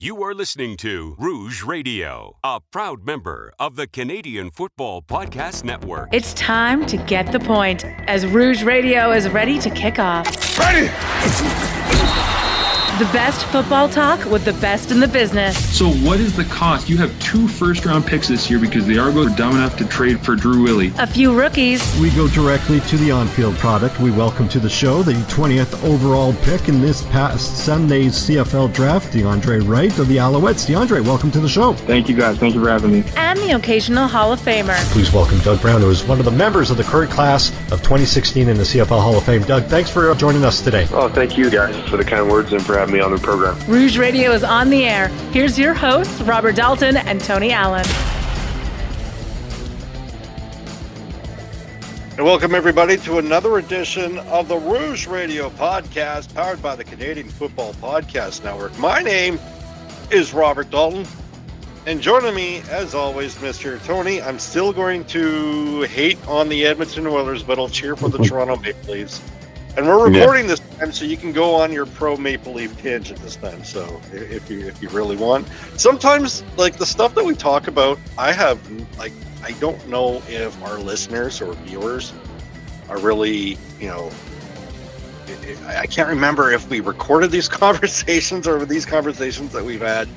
You are listening to Rouge Radio, a proud member of the Canadian Football Podcast Network. It's time to get the point as Rouge Radio is ready to kick off. Ready! The best football talk with the best in the business. So what is the cost? You have 2 first-round picks this year because the Argos are dumb enough to trade for Drew Willie. A few rookies. We go directly to the on-field product. We welcome to the show the 20th overall pick in this past Sunday's CFL draft, DeAndre Wright of the Alouettes. DeAndre, welcome to the show. Thank you, guys. Thank you for having me. And the occasional Hall of Famer. Please welcome Doug Brown, who is one of the members of the current class of 2016 in the CFL Hall of Fame. Doug, thanks for joining us today. Oh, thank you guys for the kind words and for having me on the program. Rouge Radio is on the air. Here's your hosts, Robert Dalton and Tony Allen. And welcome everybody to another edition of the Rouge Radio podcast, powered by the Canadian Football Podcast Network. My name is Robert Dalton, and joining me, as always, Mr. Tony. I'm still going to hate on the Edmonton Oilers, but I'll cheer for the Toronto Maple Leafs. And we're recording this time, so you can go on your pro Maple Leaf tangent this time. So if you really want, sometimes like the stuff that we talk about, I don't know if our listeners or viewers are really, I can't remember if we recorded these conversations or these conversations that we've had.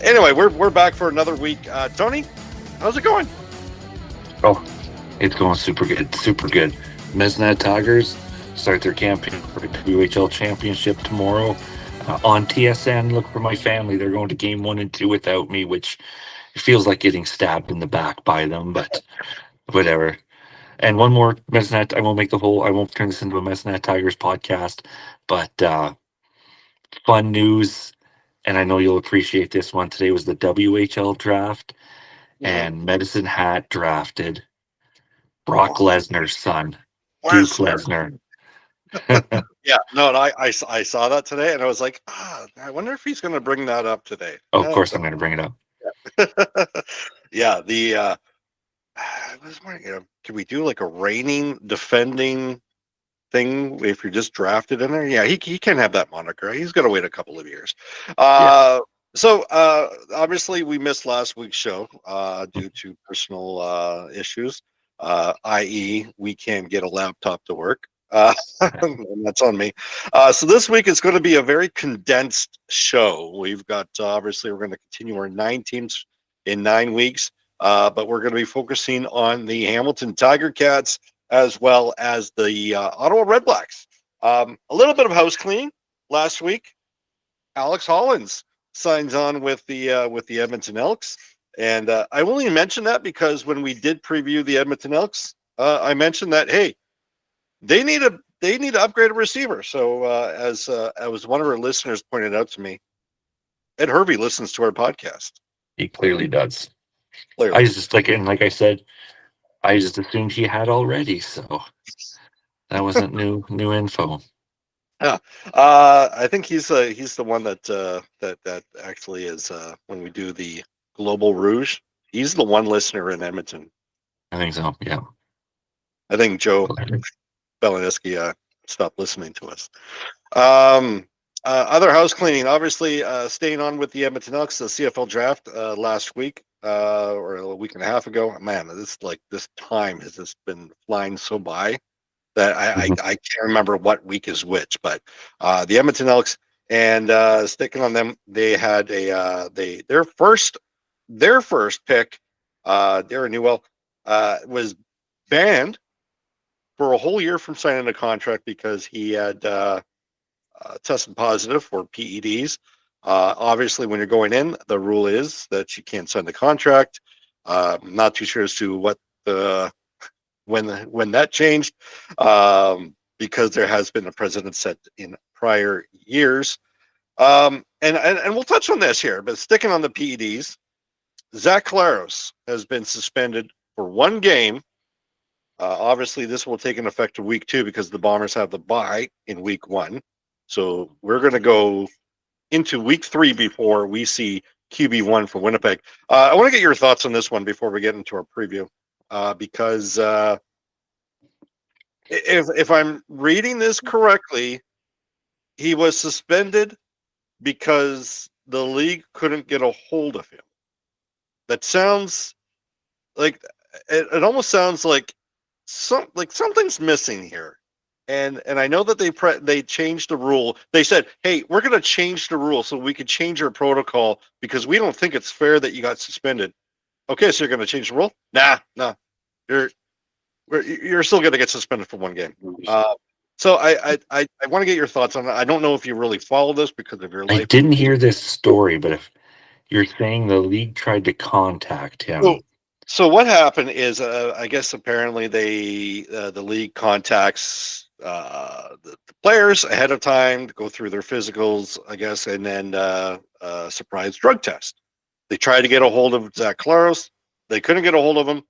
Anyway, we're back for another week. Tony, how's it going? Oh, it's going super good, super good. Mesnat Tigers start their campaign for the WHL Championship tomorrow on TSN. Look for my family. They're going to game 1 and 2 without me, which it feels like getting stabbed in the back by them, but whatever. And one more Mesnat. I won't turn this into a Mesnat Tigers podcast, but fun news, and I know you'll appreciate this one. Today was the WHL draft, and Medicine Hat drafted Brock Lesnar's son, Duke Lesnar. Yeah, no, and I saw that today, and I was like, I wonder if he's going to bring that up today. Oh, of course I'm going to bring it up. Yeah, I was wondering, can we do like a reigning, defending thing if you're just drafted in there? Yeah, he can't have that moniker. He's got to wait a couple of years. So obviously we missed last week's show due to personal issues, i.e. we can't get a laptop to work. And that's on me. So this week it's going to be a very condensed show. We've got, obviously, we're going to continue our 9 teams in 9 weeks, but we're going to be focusing on the Hamilton Tiger Cats as well as the Ottawa REDBLACKS. A little bit of house cleaning last week. Alex Hollins signs on with the Edmonton Elks, and I only mention that because when we did preview the Edmonton Elks, I mentioned that they need to upgrade a receiver. So as one of our listeners pointed out to me, Ed Hervey listens to our podcast. He clearly does. Clearly. I just like I said, I just assumed he had already, so that wasn't new info. Yeah, I think he's the one that actually is when we do the Global Rouge. He's the one listener in Edmonton. I think so. Yeah. I think Joe Belaniski stopped listening to us. Other house cleaning, obviously, staying on with the Edmonton Elks, the CFL draft last week or a week and a half ago. Man, this time has just been flying so by that I can't remember what week is which. But the Edmonton Elks, and sticking on them, they had their first pick, Darren Newell, was banned for a whole year from signing a contract because he had tested positive for PEDs. Obviously, when you're going in, the rule is that you can't sign the contract. I'm not too sure as to what when that changed, because there has been a precedent set in prior years. And we'll touch on this here, but sticking on the PEDs, Zach Claros has been suspended for 1 game. Obviously, this will take an effect of week 2 because the Bombers have the bye in week 1. So we're going to go into week 3 before we see QB1 for Winnipeg. I want to get your thoughts on this one before we get into our preview, because if I'm reading this correctly, he was suspended because the league couldn't get a hold of him. That sounds like it almost sounds like something's missing here. And I know that they changed the rule. They said, "Hey, we're going to change the rule so we could change our protocol because we don't think it's fair that you got suspended." Okay, so you're going to change the rule? Nah, you're still going to get suspended for one game. So I want to get your thoughts on it. I don't know if you really follow this because of your life. I didn't hear this story, but if you're saying the league tried to contact him. So what happened is, I guess apparently the league contacts the players ahead of time to go through their physicals, I guess, and then surprise drug test. They tried to get a hold of Zach Claros. They couldn't get a hold of him,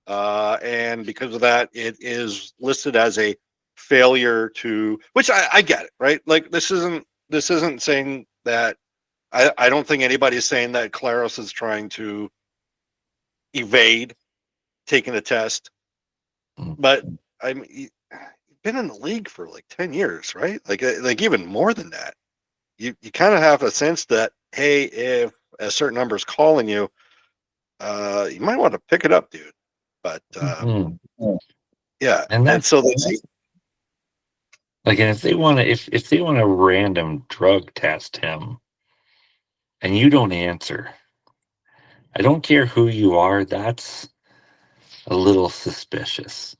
and because of that, it is listed as a failure to. Which I get it, right? Like this isn't saying that. I don't think anybody's saying that Claros is trying to evade taking a test, but I mean, you've been in the league for like 10 years, right? Like even more than that. You kind of have a sense that, hey, if a certain number is calling you, you might want to pick it up, dude. But yeah, and so like, and if they want to random drug test him, and you don't answer, I don't care who you are. That's a little suspicious.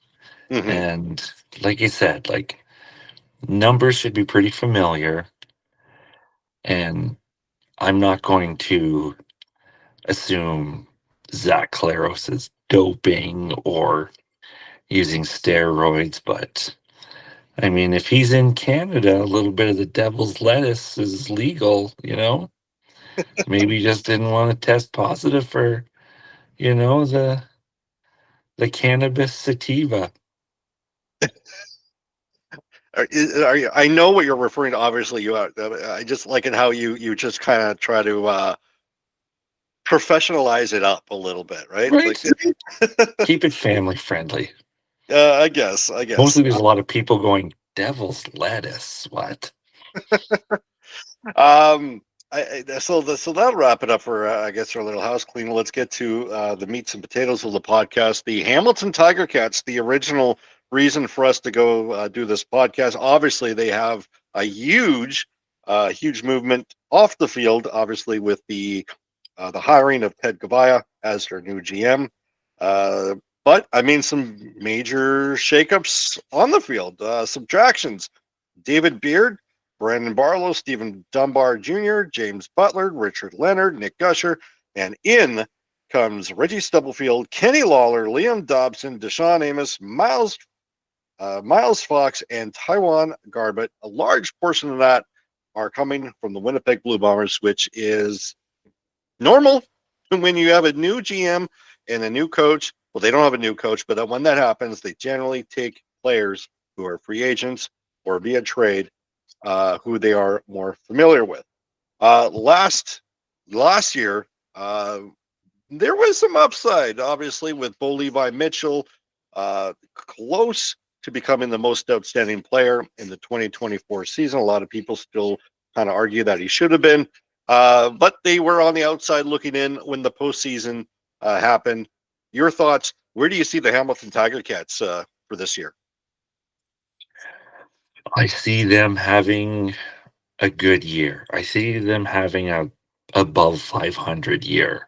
Mm-hmm. And like you said, like numbers should be pretty familiar. And I'm not going to assume Zach Claros is doping or using steroids, but I mean, if he's in Canada, a little bit of the devil's lettuce is legal, Maybe he just didn't want to test positive for, the cannabis sativa. Are you? I know what you're referring to. Obviously, you are. I just like it how you just kind of try to professionalize it up a little bit, right? Right. Like, Keep it family friendly. I guess. Mostly, there's a lot of people going devil's lettuce. What? So that'll wrap it up for I guess our little house cleaner. Let's get to the meats and potatoes of the podcast. The Hamilton Tiger Cats, the original reason for us to go do this podcast. Obviously, they have a huge movement off the field. Obviously, with the hiring of Ted Gavaya as their new GM. But I mean, some major shakeups on the field, subtractions. David Beard, Brandon Barlow, Stephen Dunbar Jr., James Butler, Richard Leonard, Nick Gusher, and in comes Reggie Stubblefield, Kenny Lawler, Liam Dobson, Deshaun Amos, Miles Fox, and Taiwan Garbett. A large portion of that are coming from the Winnipeg Blue Bombers, which is normal when you have a new GM and a new coach. Well, they don't have a new coach, but when that happens, they generally take players who are free agents or via trade, who they are more familiar with. Last year, there was some upside, obviously, with Bo Levi Mitchell, close to becoming the most outstanding player in the 2024 season. A lot of people still kind of argue that he should have been, but they were on the outside looking in when the postseason happened. Your thoughts? Where do you see the Hamilton Tiger Cats for this year? I see them having a good year. I see them having a above 500 year.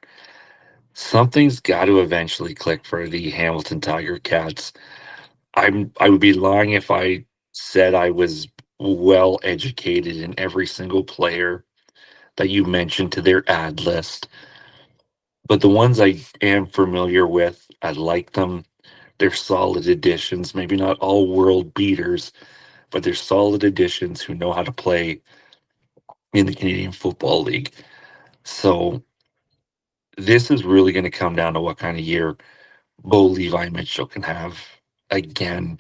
Something's got to eventually click for the Hamilton Tiger Cats. I would be lying if I said I was well educated in every single player that you mentioned to their ad list. But the ones I am familiar with, I like them. They're solid additions, maybe not all world beaters, but they're solid additions who know how to play in the Canadian Football League. So this is really going to come down to what kind of year Bo Levi Mitchell can have again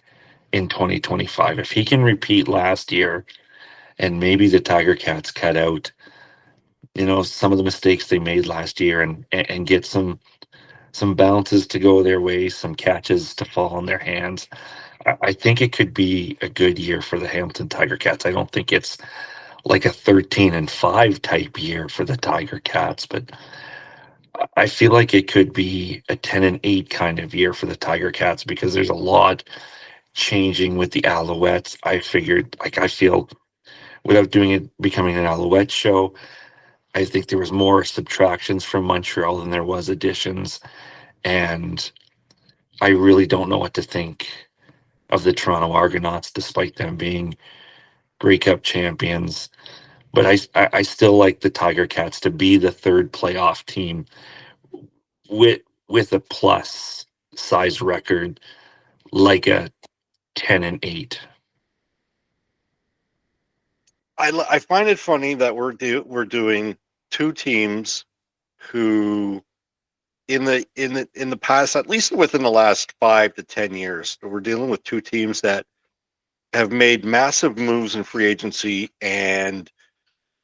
in 2025. If he can repeat last year and maybe the Tiger Cats cut out, some of the mistakes they made last year and get some bounces to go their way, some catches to fall in their hands, I think it could be a good year for the Hamilton Tiger Cats. I don't think it's like a 13-5 type year for the Tiger Cats, but I feel like it could be a 10-8 kind of year for the Tiger Cats because there's a lot changing with the Alouettes. I feel without doing it becoming an Alouette show, I think there was more subtractions from Montreal than there was additions, and I really don't know what to think of the Toronto Argonauts, despite them being Grey Cup champions. But I still like the Tiger Cats to be the third playoff team with a plus size record, like a 10-8. I find it funny that we're doing two teams who in the past, at least within the last 5 to 10 years, we're dealing with two teams that have made massive moves in free agency, and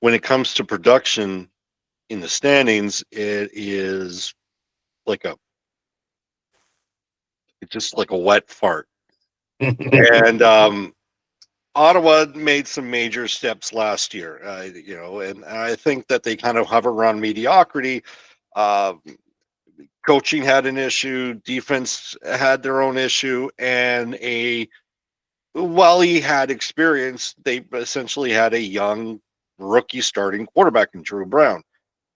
when it comes to production in the standings, it's just like a wet fart. And Ottawa made some major steps last year, and I think that they kind of hover around mediocrity. Coaching had an issue, defense had their own issue, and while he had experience, they essentially had a young rookie starting quarterback in Drew Brown.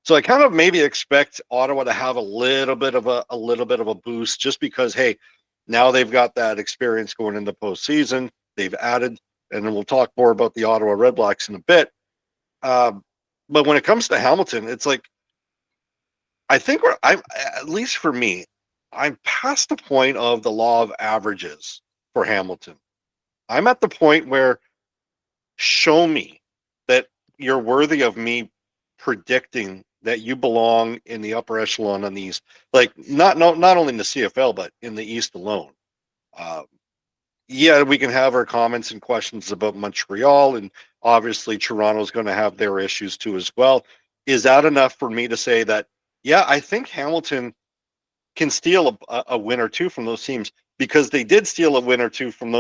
So I kind of maybe expect Ottawa to have a little bit of a boost, just because, hey, now they've got that experience going into postseason. They've added, and then we'll talk more about the Ottawa REDBLACKS in a bit. But when it comes to Hamilton, it's like, I think at least for me, I'm past the point of the law of averages for Hamilton. I'm at the point where show me that you're worthy of me predicting that you belong in the upper echelon on these, like not only in the CFL, but in the East alone. Yeah, we can have our comments and questions about Montreal, and obviously Toronto's going to have their issues too as well. Is that enough for me to say that, yeah, I think Hamilton can steal a win or two from those teams, because they did steal a win or two from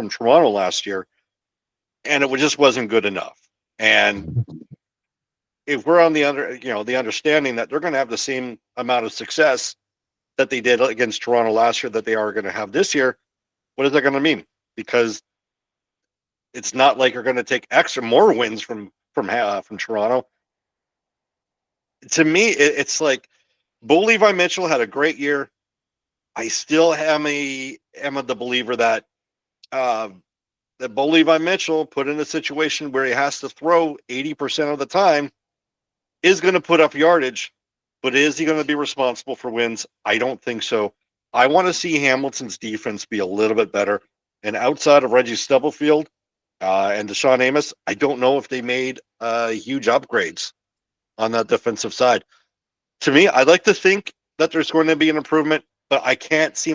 Toronto last year, and it just wasn't good enough. And if we're on the understanding that they're going to have the same amount of success that they did against Toronto last year that they are going to have this year, what is that going to mean? Because it's not like you're going to take more wins from Toronto. To me, it's like Bo Levi Mitchell had a great year. I still am the believer that that Bo Levi Mitchell, put in a situation where he has to throw 80% of the time, is going to put up yardage, but is he going to be responsible for wins? I don't think so. I want to see Hamilton's defense be a little bit better. And outside of Reggie Stubblefield and Deshaun Amos, I don't know if they made huge upgrades on that defensive side. To me, I'd like to think that there's going to be an improvement, but I can't see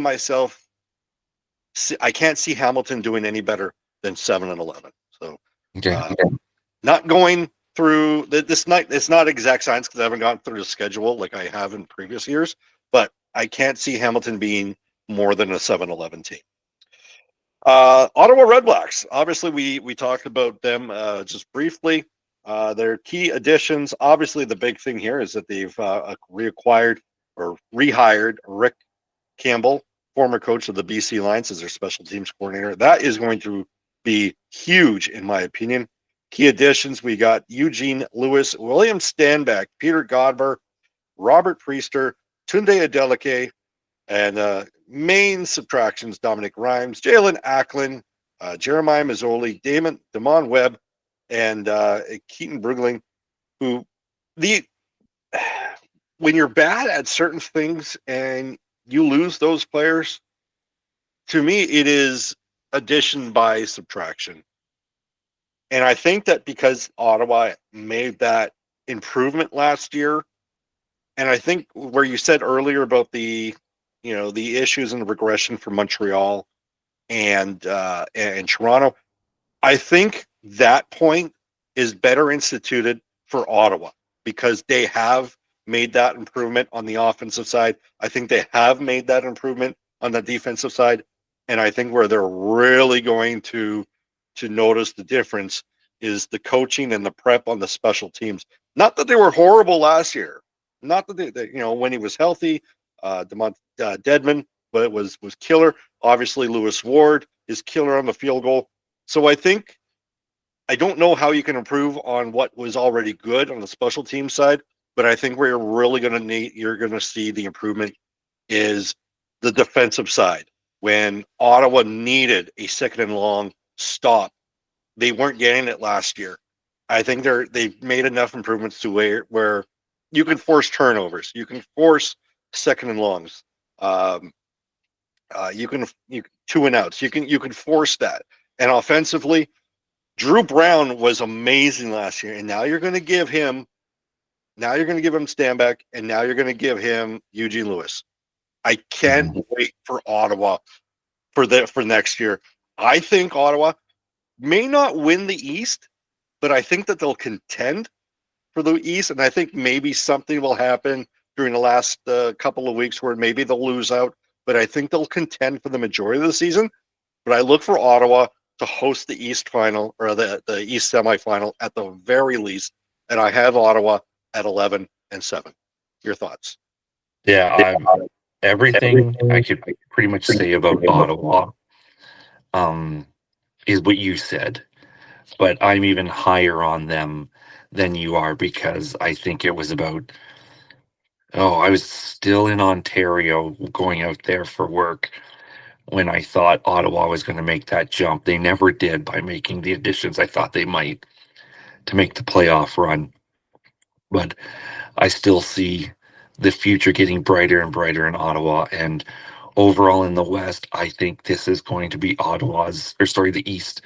Hamilton doing any better than 7-11. So, not going through this night. It's not exact science because I haven't gone through the schedule like I have in previous years, but I can't see Hamilton being more than a 7-11 team. Ottawa REDBLACKS. Obviously, we talked about them just briefly. Their key additions. Obviously, the big thing here is that they've rehired Rick Campbell, former coach of the BC Lions, as their special teams coordinator. That is going to be huge, in my opinion. Key additions: we got Eugene Lewis, William Stanback, Peter Godber, Robert Priester, Tunde Adeleke, and main subtractions: Dominic Rhymes, Jalen Acklin, Jeremiah Mazzoli, Damon Webb, and Keaton Brugling. When you're bad at certain things and you lose those players, to me, it is addition by subtraction. And I think that because Ottawa made that improvement last year, and I think where you said earlier about the issues and the regression for Montreal and Toronto, I think that point is better instituted for Ottawa because they have made that improvement on the offensive side. I think they have made that improvement on the defensive side. And I think where they're really going to notice the difference is the coaching and the prep on the special teams. Not that they were horrible last year. Not that they when he was healthy, Dedman, but it was killer. Obviously, Lewis Ward is killer on the field goal. So I don't know how you can improve on what was already good on the special team side, but I think where you're going to see the improvement is the defensive side. When Ottawa needed a second and long stop, they weren't getting it last year. I think they've made enough improvements to where you can force turnovers, you can force second and longs, you can 2 and outs, you can force that. And offensively, Drew Brown was amazing last year, and now you're going to give him Stanback, and now you're going to give him Eugene Lewis. I can't wait for Ottawa for next year. I think Ottawa may not win the East, but I think that they'll contend for the East, and I think maybe something will happen during the last couple of weeks where maybe they'll lose out, but I think they'll contend for the majority of the season. But I look for Ottawa to host the East final or the East semifinal at the very least, and I have Ottawa at 11-7. Your thoughts? Yeah, everything I could pretty much say about Ottawa is what you said, but I'm even higher on them than you are because I think it was about, I was still in Ontario going out there for work when I thought Ottawa was going to make that jump. They never did by making the additions I thought they might to make the playoff run. But I still see the future getting brighter and brighter in Ottawa. And overall in the West, I think this is going to be the East.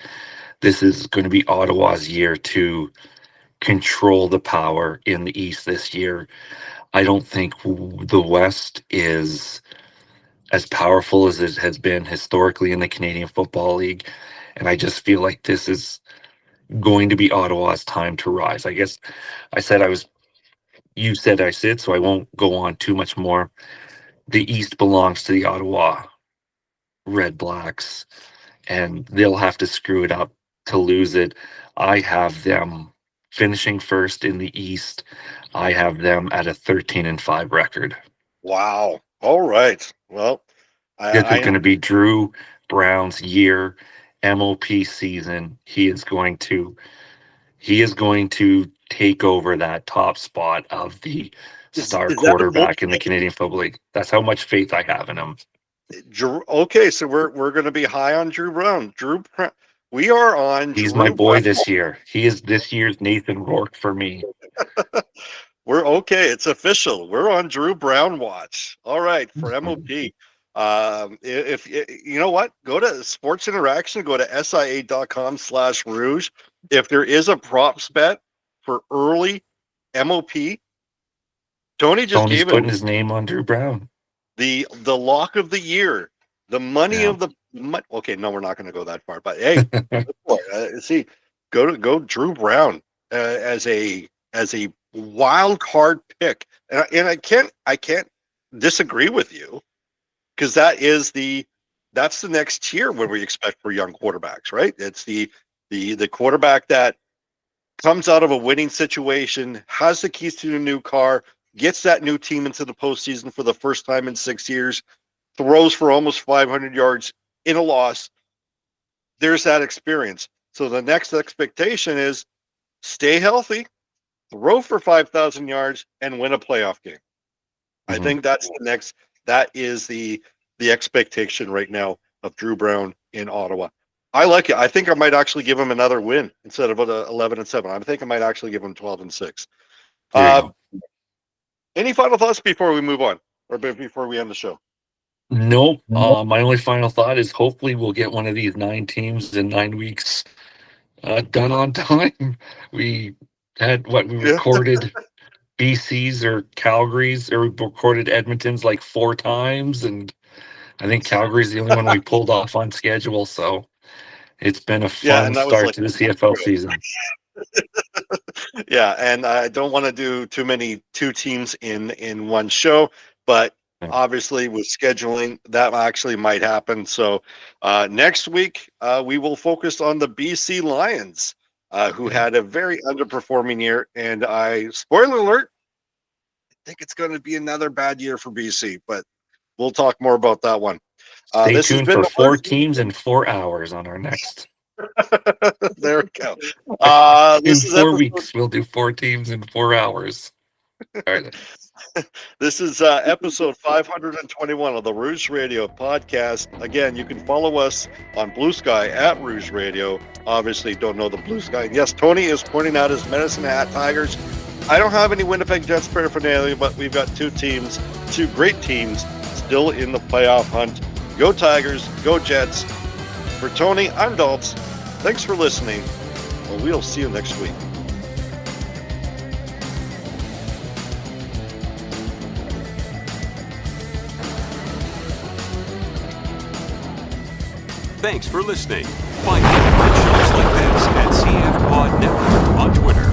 This is going to be Ottawa's year to control the power in the East this year. I don't think the West is as powerful as it has been historically in the Canadian Football League. And I just feel like this is going to be Ottawa's time to rise. I guess you said I said, so I won't go on too much more. The East belongs to the Ottawa REDBLACKS, and they'll have to screw it up to lose it. I have them finishing first in the East. I have them at a 13-5 record. Wow. All right. Well, This is going to be Drew Brown's year, MOP season. He is going to take over that top spot of the star quarterback in the Canadian Football League. That's how much faith I have in him. Okay, so we're going to be high on Drew Brown. We are on. He's my boy this year. He is this year's Nathan Rourke for me. We're okay. It's official. We're on Drew Brown watch. All right, for MOP. If you know what, go to Sports Interaction, go to SIA.com/Rouge. If there is a props bet for early MOP, Tony's putting his name on Drew Brown. The lock of the year, the money of the okay. No, we're not going to go that far, but hey, see, go Drew Brown as a wild card pick, and I can't disagree with you, because that's the next tier when we expect for young quarterbacks, right? It's the quarterback that comes out of a winning situation, has the keys to a new car, gets that new team into the postseason for the first time in 6 years, throws for almost 500 yards in a loss. There's that experience. So the next expectation is stay healthy, throw for 5,000 yards, and win a playoff game. I think that is the expectation right now of Drew Brown in Ottawa. I like it. I think I might actually give him another win instead of 11-7. I think I might actually give him 12-6. Any final thoughts before we move on, or before we end the show? Nope. My only final thought is hopefully we'll get one of these 9 teams in 9 weeks done on time. We had recorded BC's or Calgary's, or we recorded Edmonton's like 4 times, and I think Calgary's the only one we pulled off on schedule. So it's been a fun start to the CFL season. Yeah, and I don't want to do too many 2 teams in one show, but obviously with scheduling, that actually might happen. So next week we will focus on the BC Lions. who had a very underperforming year. And spoiler alert, I think it's going to be another bad year for BC, but we'll talk more about that one. Stay tuned for 4 teams in 4 hours on our next. There we go. In 4 weeks, we'll do 4 teams in 4 hours. All right. This is episode 521 of the Rouge Radio podcast. Again, you can follow us on Blue Sky at Rouge Radio. Obviously, don't know the Blue Sky. Yes, Tony is pointing out his Medicine Hat Tigers. I don't have any Winnipeg Jets paraphernalia, but we've got 2 great teams still in the playoff hunt. Go Tigers, go Jets. For Tony, I'm Dalts. Thanks for listening. Well, we'll see you next week. Thanks for listening. Find more great shows like this at CF Pod Network on Twitter.